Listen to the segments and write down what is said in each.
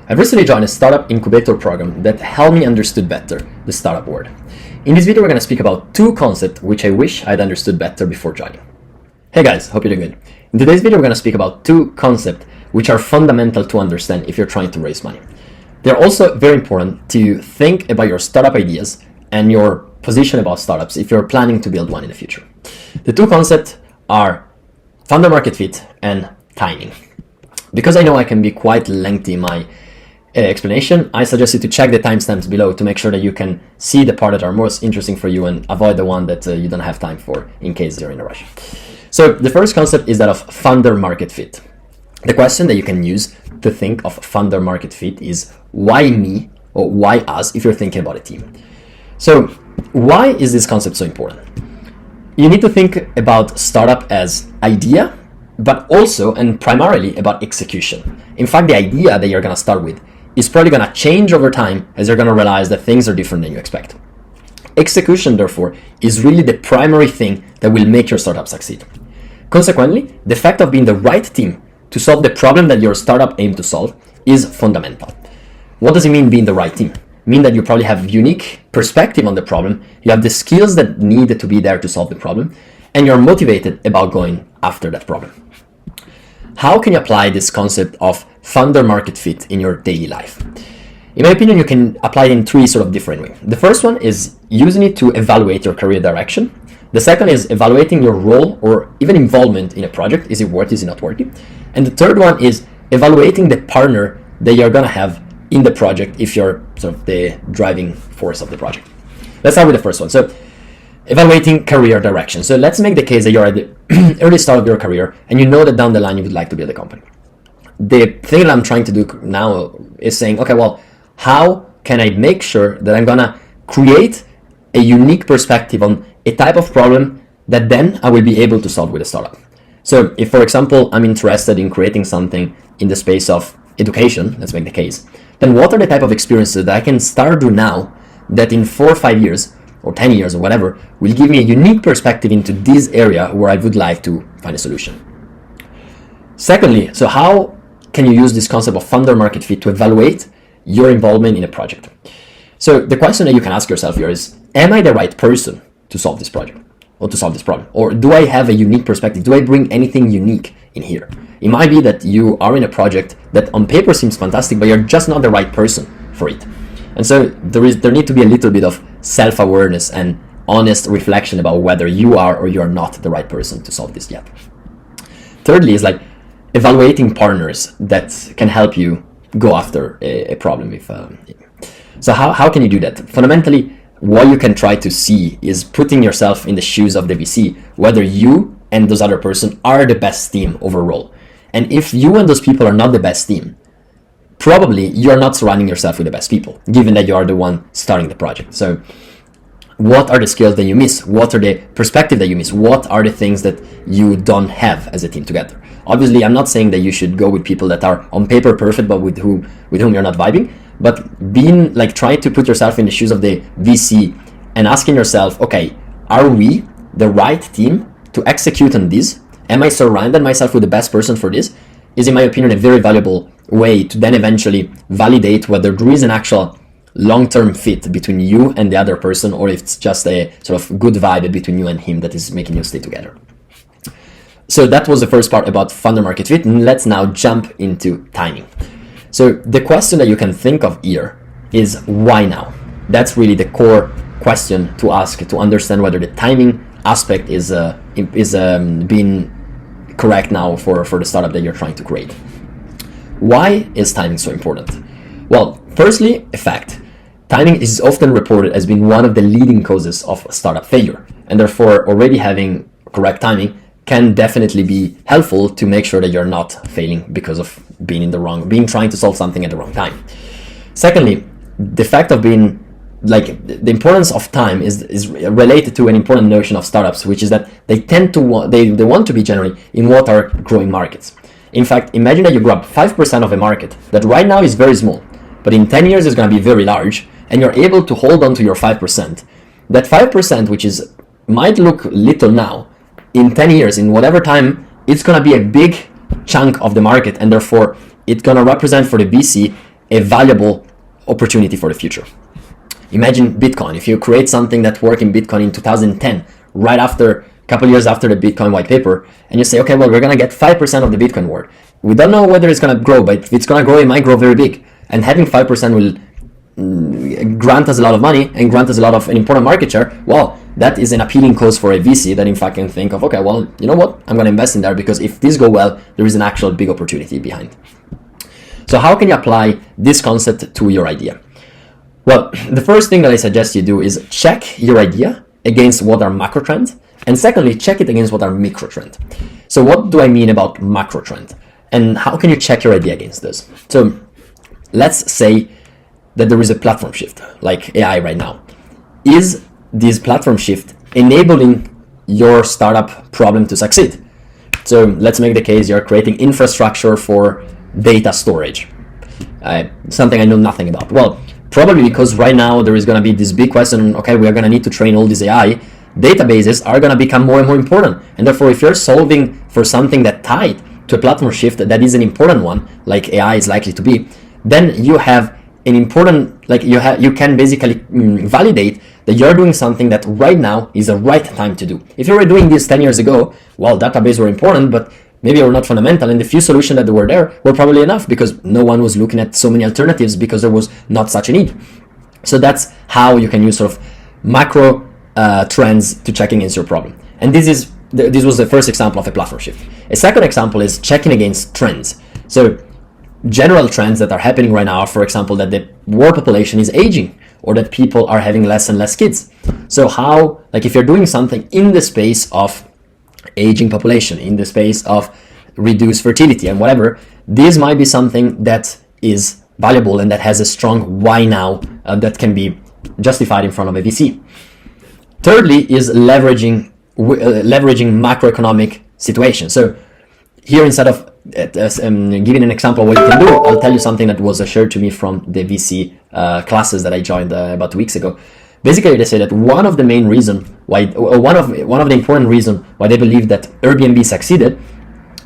I've recently joined a startup incubator program that helped me understand better the startup world. In this video, we're going to speak about two concepts which I wish I'd understood better before joining. Hey guys, hope you're doing good. In today's video, we're going to speak about two concepts which are fundamental to understand if you're trying to raise money. They're also very important to think about your startup ideas and your position about startups if you're planning to build one in the future. The two concepts are founder market fit and timing. Because I know I can be quite lengthy in my explanation, I suggest you to check the timestamps below to make sure that you can see the part that are most interesting for you and avoid the one that you don't have time for in case you're in a rush. So the first concept is that of founder market fit. The question that you can use to think of founder market fit is why me or why us if you're thinking about a team. So why is this concept so important? You need to think about startup as idea, but also and primarily about execution. In fact, the idea that you're going to start with is probably going to change over time as you're going to realize that things are different than you expect. Execution, therefore, is really the primary thing that will make your startup succeed. Consequently, the fact of being the right team to solve the problem that your startup aims to solve is fundamental. What does it mean being the right team? It means that you probably have unique perspective on the problem, you have the skills that need to be there to solve the problem, and you're motivated about going after that problem. How can you apply this concept of founder market fit in your daily life? In my opinion, you can apply it in three sort of different ways. The first one is using it to evaluate your career direction. The second is evaluating your role or even involvement in a project. Is it worthy, is it not worthy? And the third one is evaluating the partner that you're going to have in the project if you're sort of the driving force of the project. Let's start with the first one. So evaluating career direction. So let's make the case that you're at the early start of your career and you know that down the line you would like to build a company. The thing that I'm trying to do now is saying, okay, well, how can I make sure that I'm gonna create a unique perspective on a type of problem that then I will be able to solve with a startup? So if, for example, I'm interested in creating something in the space of education, let's make the case, then what are the type of experiences that I can start do now that in 4 or 5 years or 10 years or whatever, will give me a unique perspective into this area where I would like to find a solution. Secondly, so how can you use this concept of founder market fit to evaluate your involvement in a project? So the question that you can ask yourself here is, am I the right person to solve this project or to solve this problem? Or do I have a unique perspective? Do I bring anything unique in here? It might be that you are in a project that on paper seems fantastic, but you're just not the right person for it. And so there need to be a little bit of self-awareness and honest reflection about whether you are or you are not the right person to solve this yet. Thirdly is like evaluating partners that can help you go after a problem. So how can you do that? Fundamentally, what you can try to see is putting yourself in the shoes of the VC, whether you and those other person are the best team overall. And if you and those people are not the best team, probably you're not surrounding yourself with the best people, given that you are the one starting the project. So what are the skills that you miss? What are the perspective that you miss? What are the things that you don't have as a team together? Obviously, I'm not saying that you should go with people that are on paper perfect, but with whom you're not vibing. But being like trying to put yourself in the shoes of the VC and asking yourself, okay, are we the right team to execute on this? Am I surrounded myself with the best person for this? Is, in my opinion, a very valuable way to then eventually validate whether there is an actual long-term fit between you and the other person, or if it's just a sort of good vibe between you and him that is making you stay together. So that was the first part about founder market fit. Let's now jump into timing. So the question that you can think of here is why now? That's really the core question to ask to understand whether the timing aspect is being correct now for the startup that you're trying to create. Why is timing so important? Well, firstly, a fact. Timing is often reported as being one of the leading causes of startup failure, and therefore already having correct timing can definitely be helpful to make sure that you're not failing because of being trying to solve something at the wrong time. Secondly, the fact of being the importance of time is related to an important notion of startups, which is that they tend to they want to be generally in what are growing markets. In fact, imagine that you grab 5% of a market that right now is very small, but in 10 years is going to be very large, and you're able to hold on to your 5%. That 5%, which might look little now, in 10 years, in whatever time, it's going to be a big chunk of the market, and therefore it's going to represent for the VC a valuable opportunity for the future. Imagine Bitcoin. If you create something that worked in Bitcoin in 2010, right after, a couple years after the Bitcoin white paper, and you say, okay, well, we're going to get 5% of the Bitcoin world. We don't know whether it's going to grow, but if it's going to grow, it might grow very big. And having 5% will grant us a lot of money and grant us a lot of an important market share. Well, that is an appealing cause for a VC that in fact can think of, okay, well, you know what, I'm going to invest in there because if this go well, there is an actual big opportunity behind. So how can you apply this concept to your idea? Well, the first thing that I suggest you do is check your idea against what are macro trends, and secondly, check it against what are micro trends. So what do I mean about macro trend, and how can you check your idea against those? So let's say that there is a platform shift, like AI right now. Is this platform shift enabling your startup problem to succeed? So let's make the case you're creating infrastructure for data storage, something I know nothing about. Well, probably because right now there is going to be this big question, okay, we are going to need to train all these AI. Databases are going to become more and more important. And therefore, if you're solving for something that tied to a platform shift that is an important one, like AI is likely to be, then you have an important, like you can basically validate that you're doing something that right now is the right time to do. If you were doing this 10 years ago, well, databases were important, but maybe they were not fundamental, and the few solutions that were there were probably enough because no one was looking at so many alternatives because there was not such a need. So that's how you can use sort of macro trends to check against your problem. And this was the first example of a platform shift. A second example is checking against trends. So general trends that are happening right now are, for example, that the world population is aging or that people are having less and less kids. So how, like if you're doing something in the space of aging population, in the space of reduced fertility and whatever, this might be something that is valuable and that has a strong why now that can be justified in front of a VC. Thirdly is leveraging macroeconomic situations. So here, instead of giving an example of what you can do, I'll tell you something that was shared to me from the VC classes that I joined about 2 weeks ago. Basically, they say that one of the main reasons why, one of the important reasons why they believe that Airbnb succeeded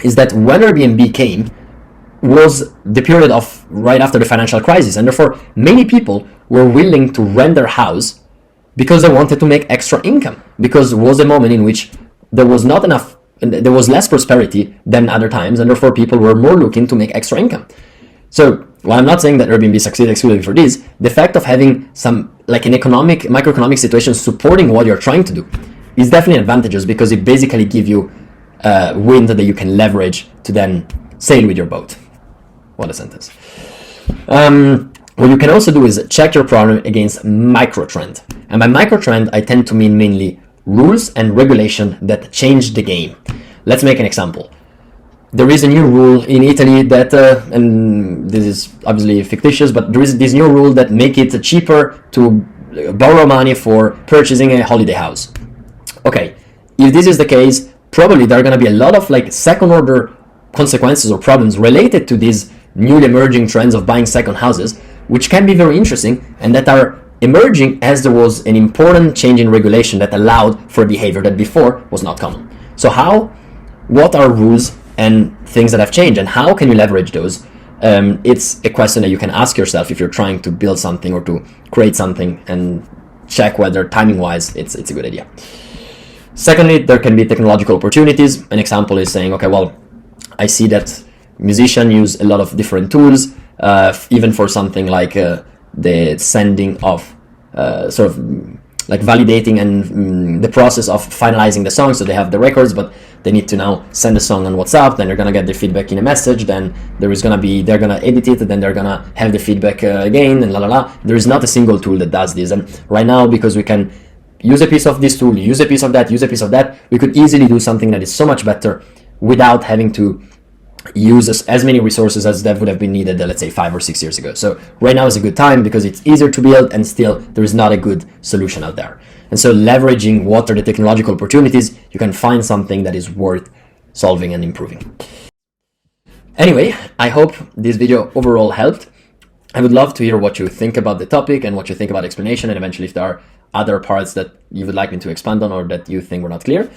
is that when Airbnb came was the period of right after the financial crisis, and therefore many people were willing to rent their house because they wanted to make extra income, because it was a moment in which there was not enough, there was less prosperity than other times, and therefore people were more looking to make extra income. So while I'm not saying that Airbnb succeeded exclusively for this, the fact of having some like an microeconomic situation supporting what you're trying to do is definitely advantageous because it basically gives you wind that you can leverage to then sail with your boat. What a sentence. What you can also do is check your problem against microtrend. And by microtrend, I tend to mean mainly rules and regulation that change the game. Let's make an example. There is a new rule in Italy that, and this is obviously fictitious, but there is this new rule that make it cheaper to borrow money for purchasing a holiday house. Okay, if this is the case, probably there are going to be a lot of like second order consequences or problems related to these newly emerging trends of buying second houses, which can be very interesting and that are emerging as there was an important change in regulation that allowed for behavior that before was not common. So what are rules and things that have changed, and how can you leverage those? It's a question that you can ask yourself if you're trying to build something or to create something, and check whether timing-wise it's a good idea. Secondly, there can be technological opportunities. An example is saying, okay, well, I see that musicians use a lot of different tools, even for something like the sending of sort of like validating and the process of finalizing the song. So they have the records, but they need to now send the song on WhatsApp, then they're gonna get their feedback in a message, then they're gonna edit it, then they're gonna have the feedback again, and la la la. There is not a single tool that does this. And right now, because we can use a piece of this tool, use a piece of that, use a piece of that, we could easily do something that is so much better without having to use as many resources as that would have been needed, let's say 5 or 6 years ago. So right now is a good time because it's easier to build and still there is not a good solution out there. And so leveraging what are the technological opportunities, you can find something that is worth solving and improving. Anyway, I hope this video overall helped. I would love to hear what you think about the topic and what you think about explanation, and eventually if there are other parts that you would like me to expand on or that you think were not clear.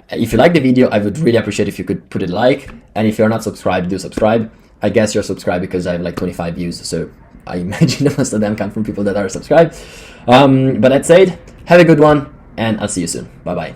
If you like the video, I would really appreciate if you could put a like, and if you're not subscribed, do subscribe. I guess you're subscribed because I have like 25 views, so I imagine most of them come from people that are subscribed. But that said, have a good one, and I'll see you soon. Bye bye.